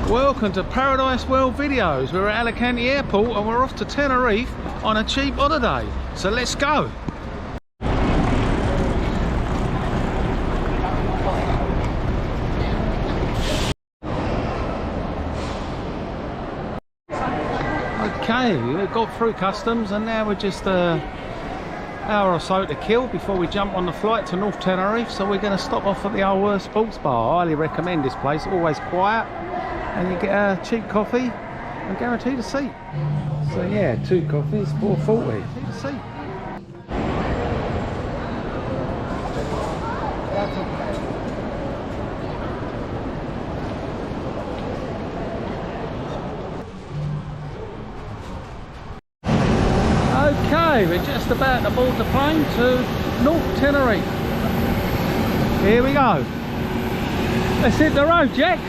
Welcome to Paradise World Videos. We're at Alicante Airport and we're off to Tenerife on a cheap holiday. So let's go. Okay, we've got through customs and now we're just an hour or so to kill before we jump on the flight to North Tenerife. So we're going to stop off at the old sports bar. I highly recommend this place, always quiet. And you get a cheap coffee and guaranteed a seat. So yeah, 2 coffees, $4.40. Guaranteed a seat. Okay, we're just about to board the plane to North Tenerife. Here we go. Let's hit the road, Jack.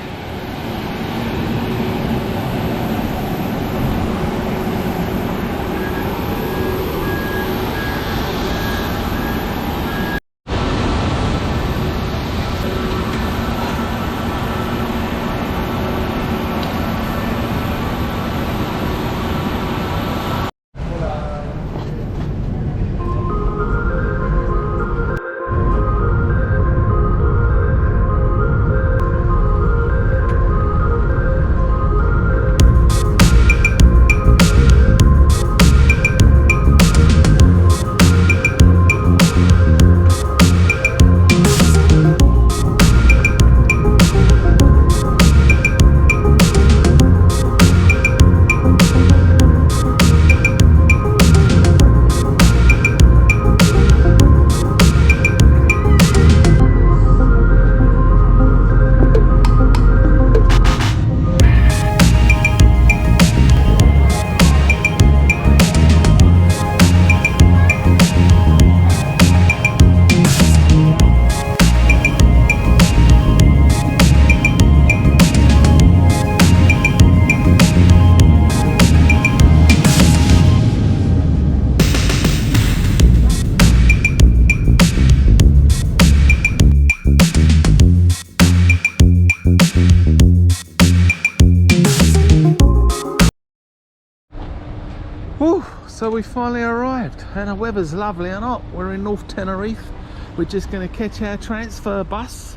So we finally arrived and the weather's lovely and hot. We're in North Tenerife. We're just going to catch our transfer bus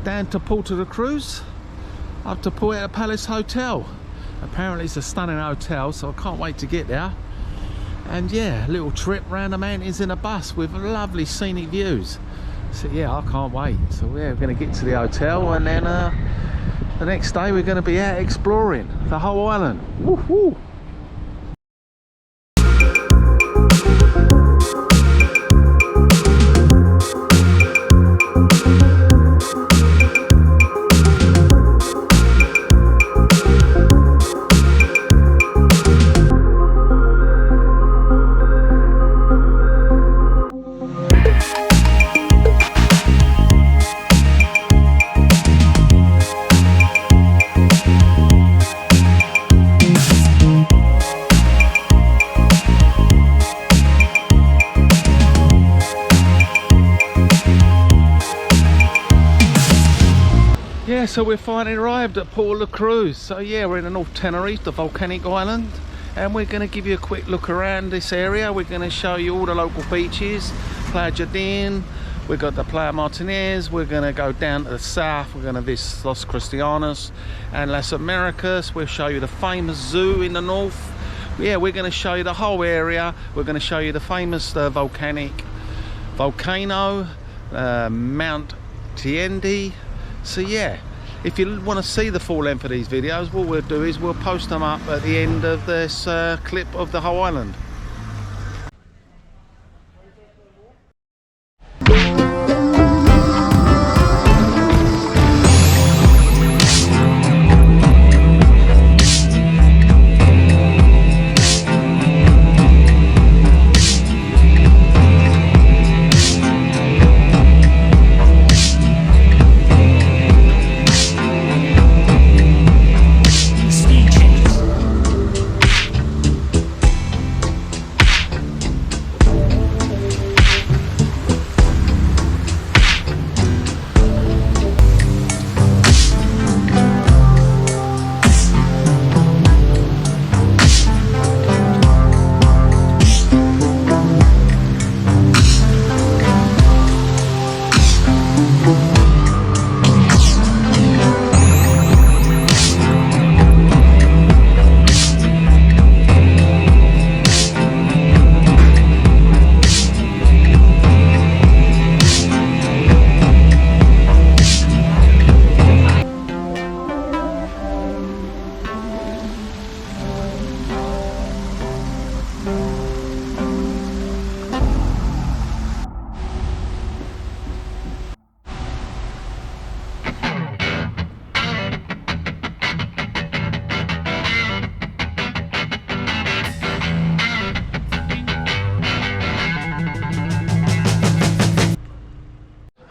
down to Puerto de La Cruz up to Puerto Palace Hotel. Apparently it's a stunning hotel, so I can't wait to get there. And yeah, a little trip around the mountains in a bus with lovely scenic views. So yeah, I can't wait. So yeah, we're going to get to the hotel and then the next day we're going to be out exploring the whole island. Woohoo! So we're finally arrived at Puerto de La Cruz. So yeah, we're in the North Tenerife, the volcanic island, and we're going to give you a quick look around this area. We're going to show you all the local beaches, Playa Jardin, we've got the Playa Martinez, we're going to go down to the south, we're going to visit Los Cristianos and Las Americas, we'll show you the famous zoo in the north. Yeah, we're going to show you the whole area, we're going to show you the famous volcano, Mount Teide. So yeah, if you want to see the full length of these videos, what we'll do is we'll post them up at the end of this clip of the whole island.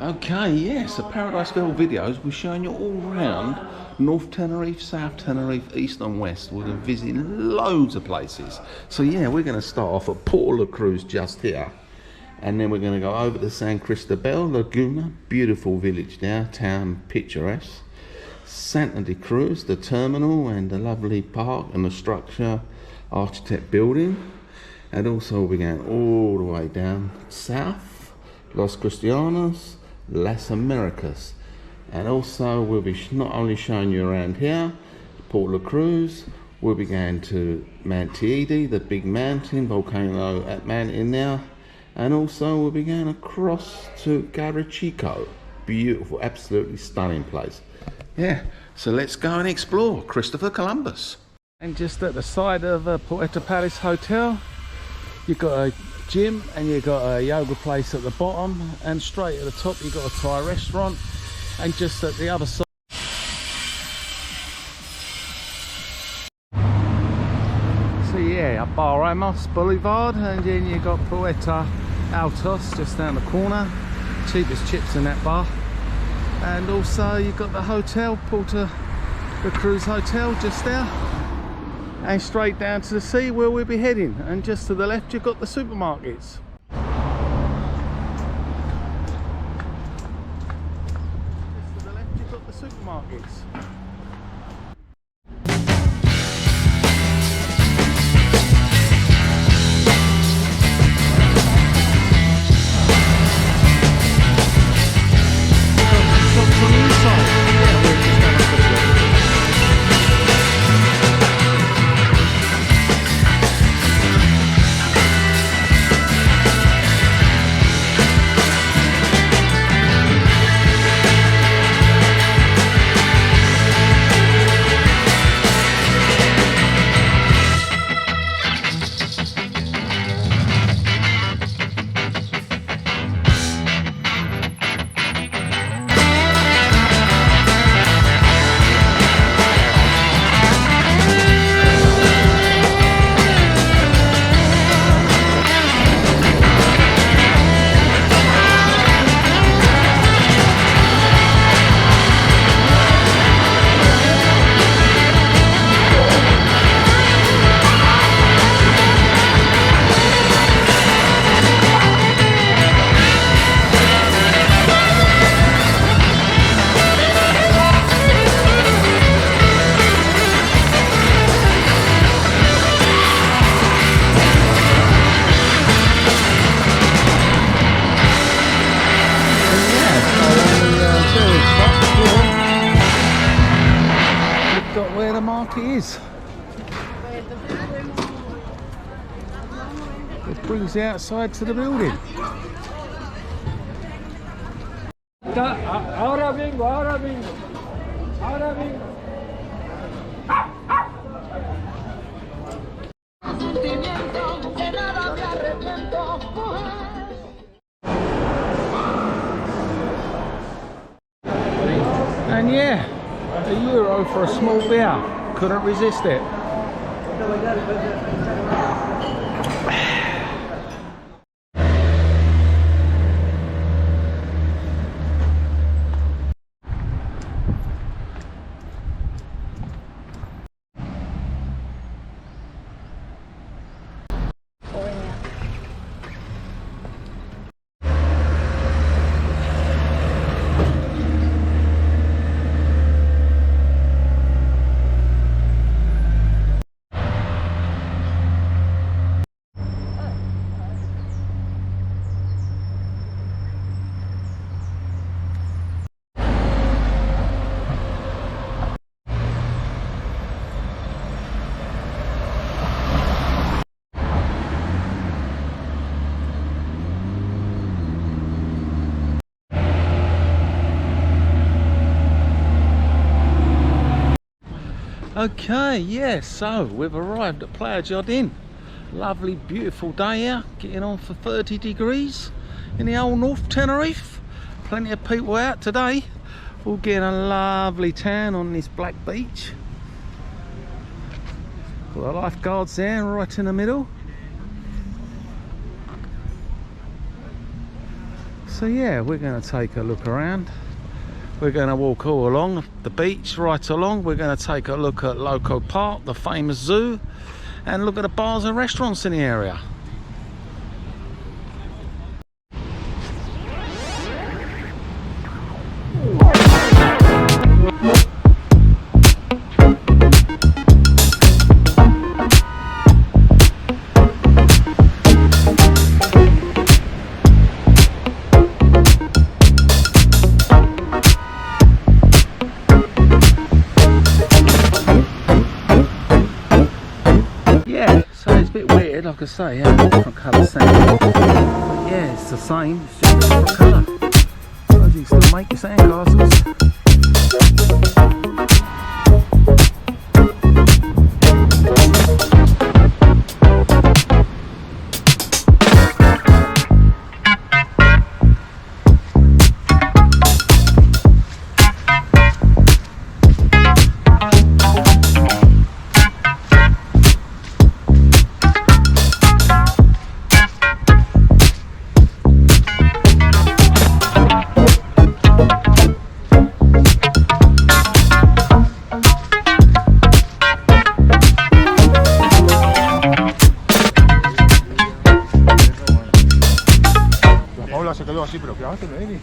Okay, yes, the Paradiseville videos, we're showing you all around North Tenerife, South Tenerife, East and West. We're going to visit loads of places. So yeah, we're going to start off at Puerto de La Cruz just here. And then we're going to go over to San Cristobal, Laguna, beautiful village there, town picturesque. Santa de Cruz, the terminal and the lovely park and the structure, architect building. And also we're going all the way down south, Los Cristianos, Las Americas. And also we'll be not only showing you around here, Puerto de La Cruz, we'll be going to Mount Teide, the big mountain, volcano at mountain now. And also we'll be going across to Chico. Beautiful, absolutely stunning place. Yeah, so let's go and explore Christopher Columbus. And just at the side of Puerto Palace Hotel, you've got a gym and you've got a yoga place at the bottom, and straight at the top you've got a Thai restaurant, and just at the other side so yeah, Bar Ramos Boulevard, and then you've got Puerto Altos just down the corner, cheapest chips in that bar. And also you've got the hotel, Puerto de La Cruz Hotel, just there, and straight down to the sea where we'll be heading. And just to the left you've got the supermarkets. Just to the left you've got the supermarkets. Where the market is. It brings you outside to the building. Ahora vengo, ahora vengo, ahora vengo. And yeah, €1 for a small beer. Couldn't resist it. Okay, yeah, so we've arrived at Playa Jardin. Lovely, beautiful day here, getting on for 30 degrees in the old North Tenerife. Plenty of people out today. All getting a lovely tan on this black beach. Got the lifeguards there right in the middle. So yeah, we're going to take a look around. We're going to walk all along the beach, right along. We're going to take a look at Loco Park, the famous zoo, and look at the bars and restaurants in the area. Like I say, yeah, different colour sand. But yeah, it's the same, it's just a different colour. So you can still make your sand castles. Se quedó así, pero fíjate, Noemi.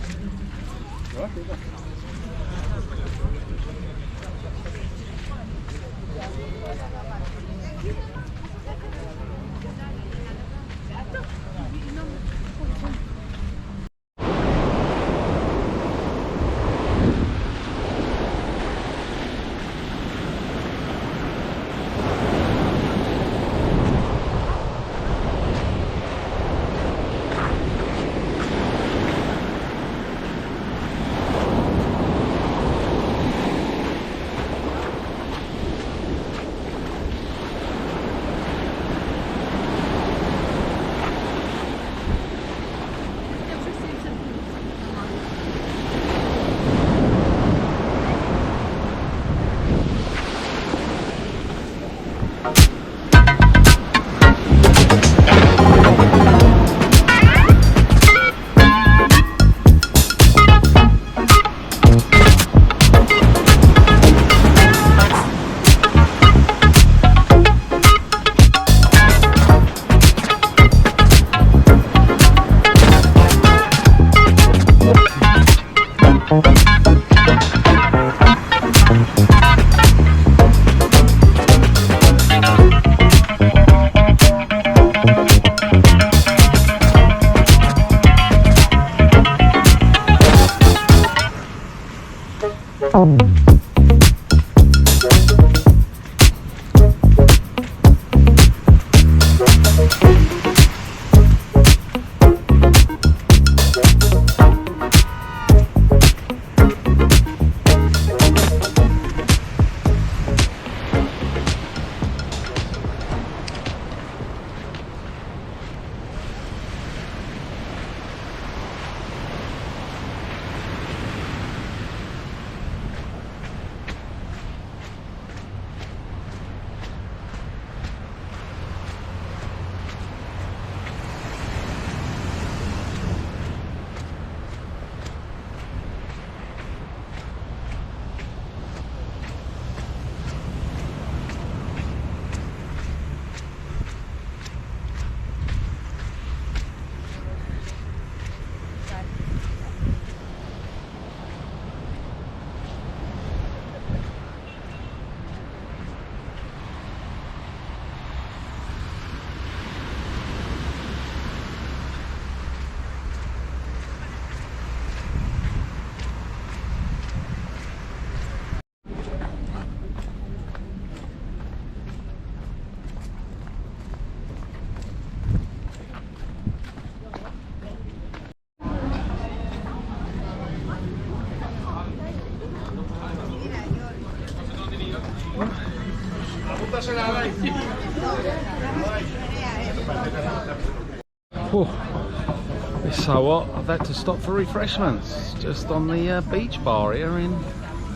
So what? I've had to stop for refreshments just on the beach bar here in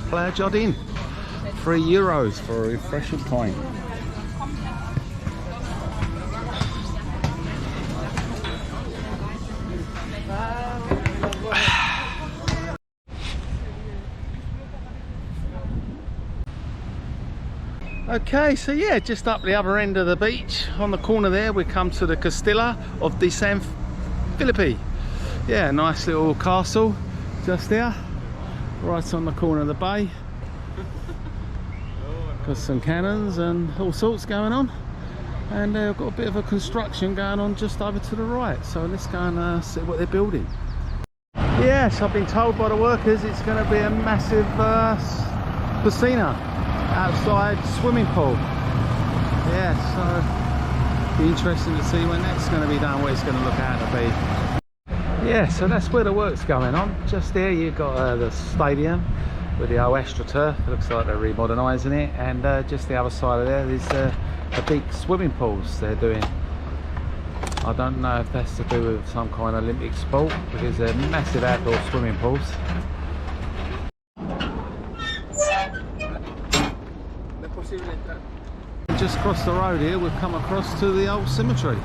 Playa jardin. €3 for a refreshing pint. Okay, so yeah, just up the other end of the beach, on the corner there, we come to the Castilla of de San Felipe. Yeah, nice little castle just there, right on the corner of the bay. Got some cannons and all sorts going on, and they've got a bit of a construction going on just over to the right. So let's go and see what they're building. Yes, I've been told by the workers it's going to be a massive piscina, outside swimming pool. Yeah, so be interesting to see when that's going to be done, what it's going to look out to be. Yeah, so that's where the work's going on. Just there you've got the stadium with the old AstroTurf. It looks like they're remodernising it, and just the other side of there is the big swimming pools they're doing. I don't know if that's to do with some kind of Olympic sport, because they're massive outdoor swimming pools. Just across the road here we've come across to the old cemetery.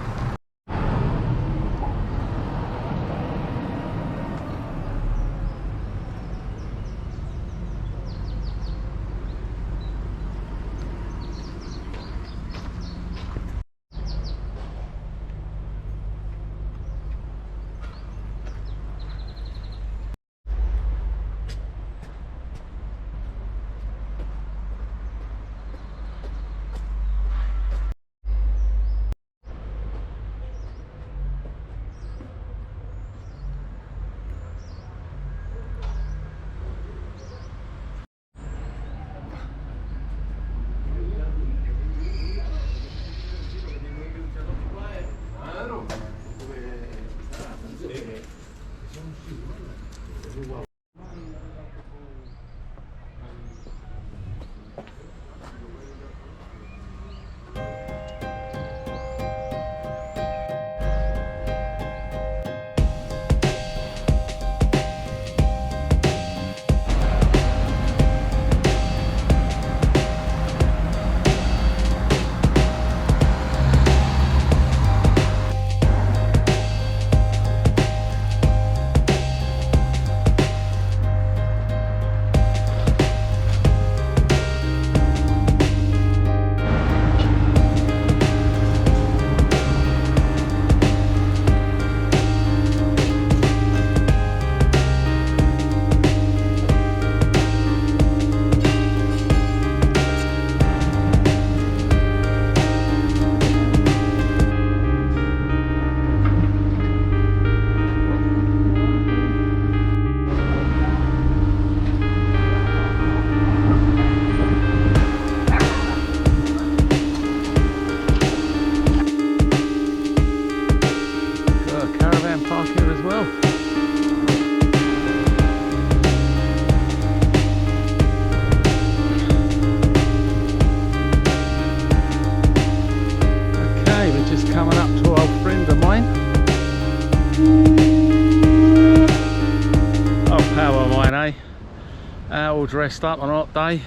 All dressed up on a hot day.